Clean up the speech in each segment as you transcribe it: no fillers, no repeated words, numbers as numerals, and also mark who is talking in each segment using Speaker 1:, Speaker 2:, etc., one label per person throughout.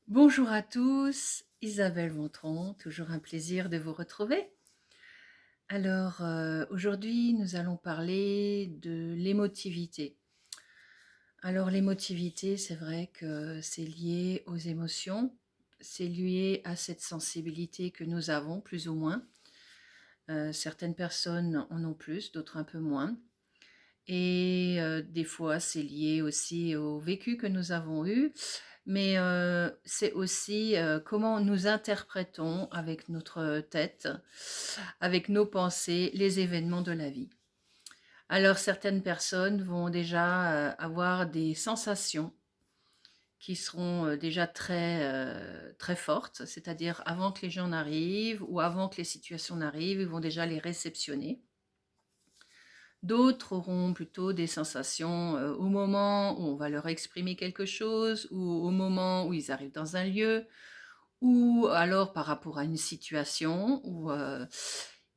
Speaker 1: Bonjour à tous, Isabelle Montron, toujours un plaisir de vous retrouver. Alors aujourd'hui nous allons parler de l'émotivité. Alors l'émotivité, c'est vrai que c'est lié aux émotions, c'est lié à cette sensibilité que nous avons plus ou moins. Certaines personnes en ont plus, d'autres un peu moins. Et des fois, c'est lié aussi au vécu que nous avons eu, mais c'est aussi comment nous interprétons avec notre tête, avec nos pensées, les événements de la vie. Alors, certaines personnes vont déjà avoir des sensations qui seront déjà très fortes, c'est-à-dire avant que les gens n'arrivent ou avant que les situations n'arrivent, ils vont déjà les réceptionner. D'autres auront plutôt des sensations au moment où on va leur exprimer quelque chose, ou au moment où ils arrivent dans un lieu, ou alors par rapport à une situation où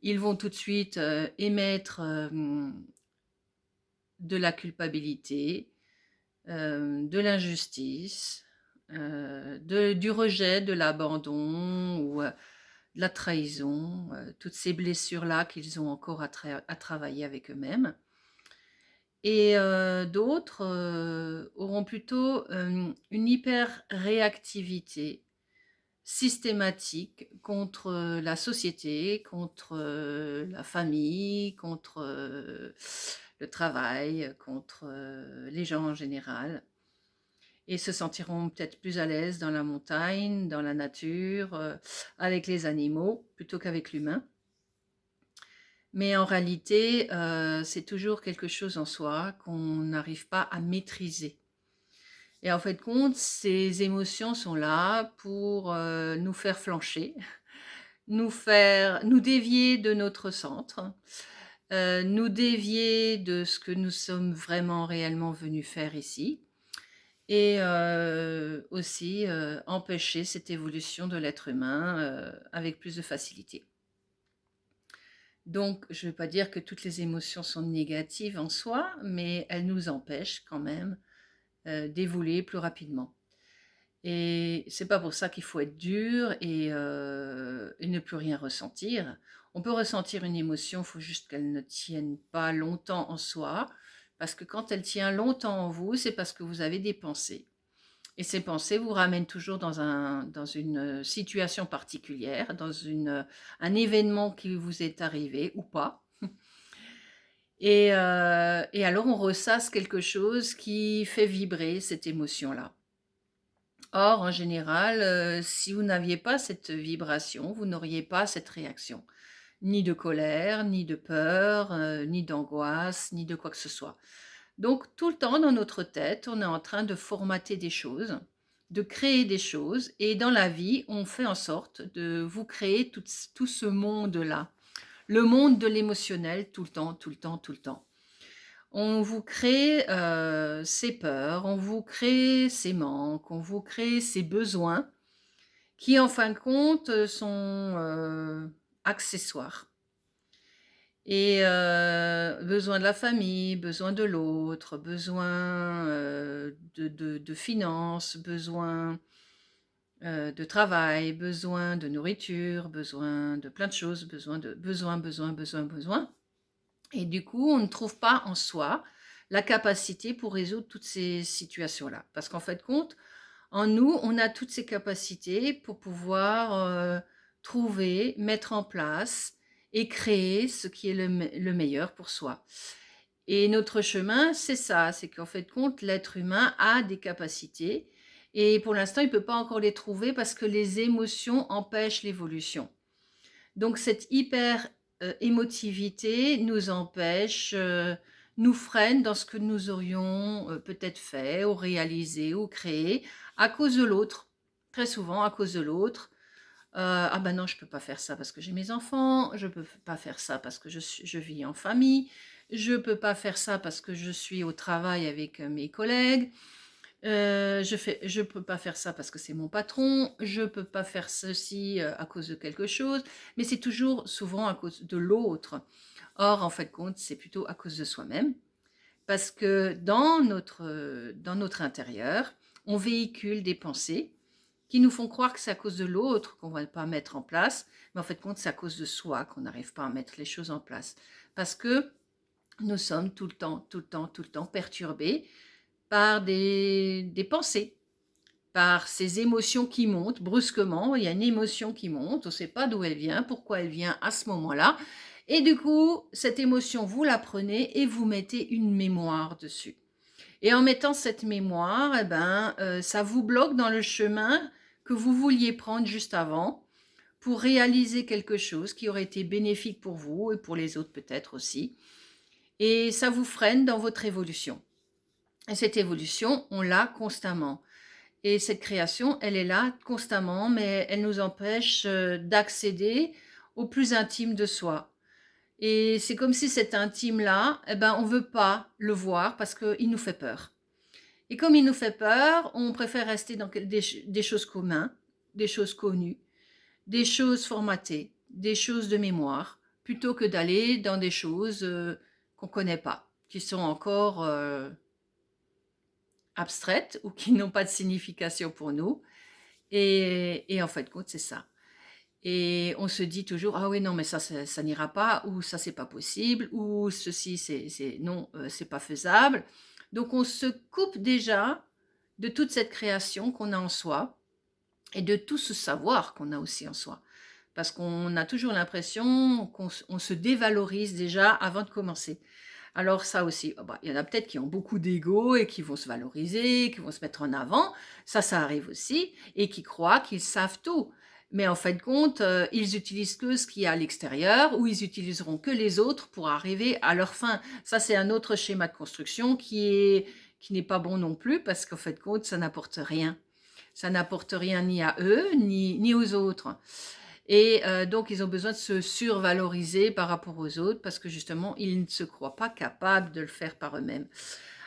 Speaker 1: ils vont tout de suite émettre de la culpabilité, de l'injustice, du rejet, de l'abandon ou de la trahison, toutes ces blessures-là qu'ils ont encore à travailler avec eux-mêmes. Et d'autres auront plutôt une hyper-réactivité systématique contre la société, contre la famille, contre le travail, contre les gens en général. Et se sentiront peut-être plus à l'aise dans la montagne, dans la nature, avec les animaux, plutôt qu'avec l'humain. Mais en réalité, c'est toujours quelque chose en soi qu'on n'arrive pas à maîtriser. Et en fait compte, ces émotions sont là pour nous faire flancher, nous dévier de notre centre, nous dévier de ce que nous sommes vraiment réellement venus faire ici, et aussi empêcher cette évolution de l'être humain avec plus de facilité. Donc, je ne veux pas dire que toutes les émotions sont négatives en soi, mais elles nous empêchent quand même d'évoluer plus rapidement. Et c'est pas pour ça qu'il faut être dur et ne plus rien ressentir. On peut ressentir une émotion, il faut juste qu'elle ne tienne pas longtemps en soi, parce que quand elle tient longtemps en vous, c'est parce que vous avez des pensées. Et ces pensées vous ramènent toujours dans une situation particulière, un événement qui vous est arrivé ou pas. Et alors on ressasse quelque chose qui fait vibrer cette émotion-là. Or, en général, si vous n'aviez pas cette vibration, vous n'auriez pas cette réaction. Ni de colère, ni de peur, ni d'angoisse, ni de quoi que ce soit. Donc, tout le temps dans notre tête, on est en train de formater des choses, de créer des choses, et dans la vie, on fait en sorte de vous créer tout ce monde-là. Le monde de l'émotionnel, tout le temps, tout le temps, tout le temps. On vous crée ces peurs, on vous crée ces manques, on vous crée ces besoins qui, en fin de compte, sont accessoires. Et besoin de la famille, besoin de l'autre, besoin de finances, besoin de travail, besoin de nourriture, besoin de plein de choses, besoin. Et du coup, on ne trouve pas en soi la capacité pour résoudre toutes ces situations-là. Parce qu'en fait, compte, en nous, on a toutes ces capacités pour pouvoir trouver, mettre en place et créer ce qui est le meilleur pour soi. Et notre chemin, c'est ça, c'est qu'en fait, compte, l'être humain a des capacités et pour l'instant, il ne peut pas encore les trouver parce que les émotions empêchent l'évolution. Donc cette hyper émotivité nous empêche, nous freine dans ce que nous aurions peut-être fait ou réalisé ou créé à cause de l'autre. Très souvent à cause de l'autre. Ah ben non, je ne peux pas faire ça parce que j'ai mes enfants, je ne peux pas faire ça parce que je vis en famille, je ne peux pas faire ça parce que je suis au travail avec mes collègues, je peux pas faire ça parce que c'est mon patron, je peux pas faire ceci à cause de quelque chose, mais c'est toujours souvent à cause de l'autre. Or, en fait, compte, c'est plutôt à cause de soi-même, parce que dans notre intérieur, on véhicule des pensées qui nous font croire que c'est à cause de l'autre qu'on ne va pas mettre en place, mais en fait, compte, c'est à cause de soi qu'on n'arrive pas à mettre les choses en place. Parce que nous sommes tout le temps, tout le temps, tout le temps perturbés par des pensées, par ces émotions qui montent brusquement. Il y a une émotion qui monte, on ne sait pas d'où elle vient, pourquoi elle vient à ce moment-là. Et du coup, cette émotion, vous la prenez et vous mettez une mémoire dessus. Et en mettant cette mémoire, ça vous bloque dans le chemin que vous vouliez prendre juste avant pour réaliser quelque chose qui aurait été bénéfique pour vous et pour les autres peut-être aussi. Et ça vous freine dans votre évolution. Et cette évolution, on l'a constamment. Et cette création, elle est là constamment, mais elle nous empêche d'accéder au plus intime de soi. Et c'est comme si cet intime-là, on ne veut pas le voir parce qu'il nous fait peur. Et comme il nous fait peur, on préfère rester dans des choses communes, des choses connues, des choses formatées, des choses de mémoire, plutôt que d'aller dans des choses qu'on ne connaît pas, qui sont encore abstraites ou qui n'ont pas de signification pour nous. Et en fait, compte, c'est ça. Et on se dit toujours, ah oui, non, mais ça n'ira pas, ou ça, c'est pas possible, ou ceci, non, c'est pas faisable. Donc, on se coupe déjà de toute cette création qu'on a en soi et de tout ce savoir qu'on a aussi en soi. Parce qu'on a toujours l'impression qu'on se dévalorise déjà avant de commencer. Alors ça aussi, il y en a peut-être qui ont beaucoup d'ego et qui vont se valoriser, qui vont se mettre en avant, ça arrive aussi, et qui croient qu'ils savent tout. Mais en fin de compte, ils utilisent que ce qu'il y a à l'extérieur, ou ils utiliseront que les autres pour arriver à leur fin. Ça, c'est un autre schéma de construction qui n'est pas bon non plus, parce qu'en fin de compte, ça n'apporte rien. Ça n'apporte rien ni à eux, ni aux autres. Et donc, ils ont besoin de se survaloriser par rapport aux autres parce que justement, ils ne se croient pas capables de le faire par eux-mêmes.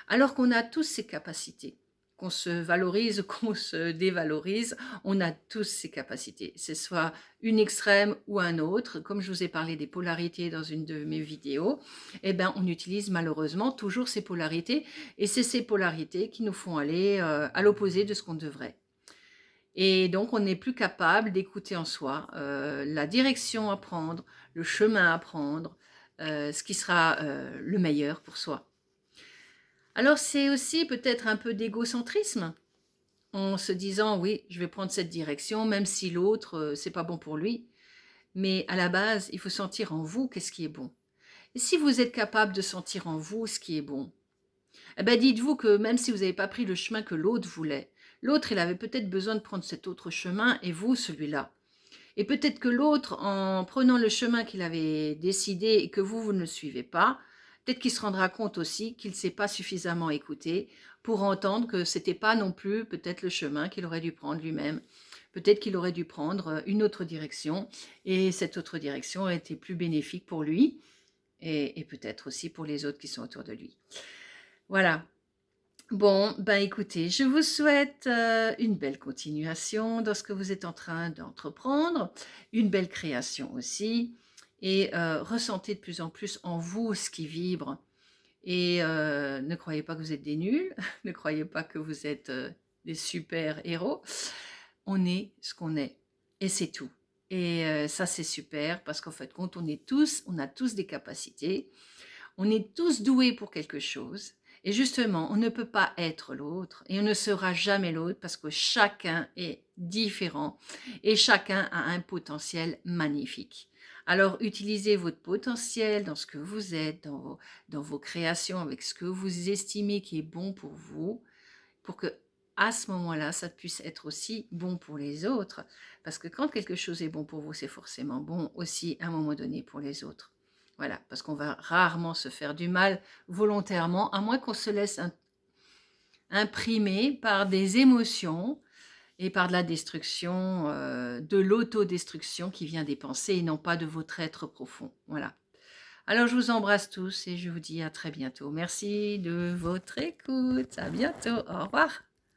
Speaker 1: Alors qu'on a tous ces capacités. Qu'on se valorise, qu'on se dévalorise, on a tous ces capacités. C'est soit une extrême ou un autre. Comme je vous ai parlé des polarités dans une de mes vidéos, on utilise malheureusement toujours ces polarités. Et c'est ces polarités qui nous font aller à l'opposé de ce qu'on devrait. Et donc, on n'est plus capable d'écouter en soi la direction à prendre, le chemin à prendre, ce qui sera le meilleur pour soi. Alors, c'est aussi peut-être un peu d'égocentrisme, en se disant, oui, je vais prendre cette direction, même si l'autre, c'est pas bon pour lui. Mais à la base, il faut sentir en vous qu'est-ce qui est bon. Et si vous êtes capable de sentir en vous ce qui est bon, dites-vous que même si vous n'avez pas pris le chemin que l'autre voulait, l'autre, il avait peut-être besoin de prendre cet autre chemin et vous, celui-là. Et peut-être que l'autre, en prenant le chemin qu'il avait décidé et que vous ne le suivez pas, peut-être qu'il se rendra compte aussi qu'il ne s'est pas suffisamment écouté pour entendre que ce n'était pas non plus peut-être le chemin qu'il aurait dû prendre lui-même. Peut-être qu'il aurait dû prendre une autre direction et cette autre direction a été plus bénéfique pour lui et peut-être aussi pour les autres qui sont autour de lui. Voilà. Bon, écoutez, je vous souhaite une belle continuation dans ce que vous êtes en train d'entreprendre, une belle création aussi, et ressentez de plus en plus en vous ce qui vibre. Et ne croyez pas que vous êtes des nuls, ne croyez pas que vous êtes des super héros. On est ce qu'on est, et c'est tout. Et ça, c'est super, parce qu'en fait, quand on a tous des capacités, on est tous doués pour quelque chose. Et justement, on ne peut pas être l'autre et on ne sera jamais l'autre parce que chacun est différent et chacun a un potentiel magnifique. Alors, utilisez votre potentiel dans ce que vous êtes, dans vos créations, avec ce que vous estimez qui est bon pour vous, pour que à ce moment-là, ça puisse être aussi bon pour les autres. Parce que quand quelque chose est bon pour vous, c'est forcément bon aussi à un moment donné pour les autres. Voilà, parce qu'on va rarement se faire du mal volontairement, à moins qu'on se laisse imprimer par des émotions et par de la destruction, de l'autodestruction qui vient des pensées et non pas de votre être profond. Voilà. Alors, je vous embrasse tous et je vous dis à très bientôt. Merci de votre écoute. À bientôt. Au revoir.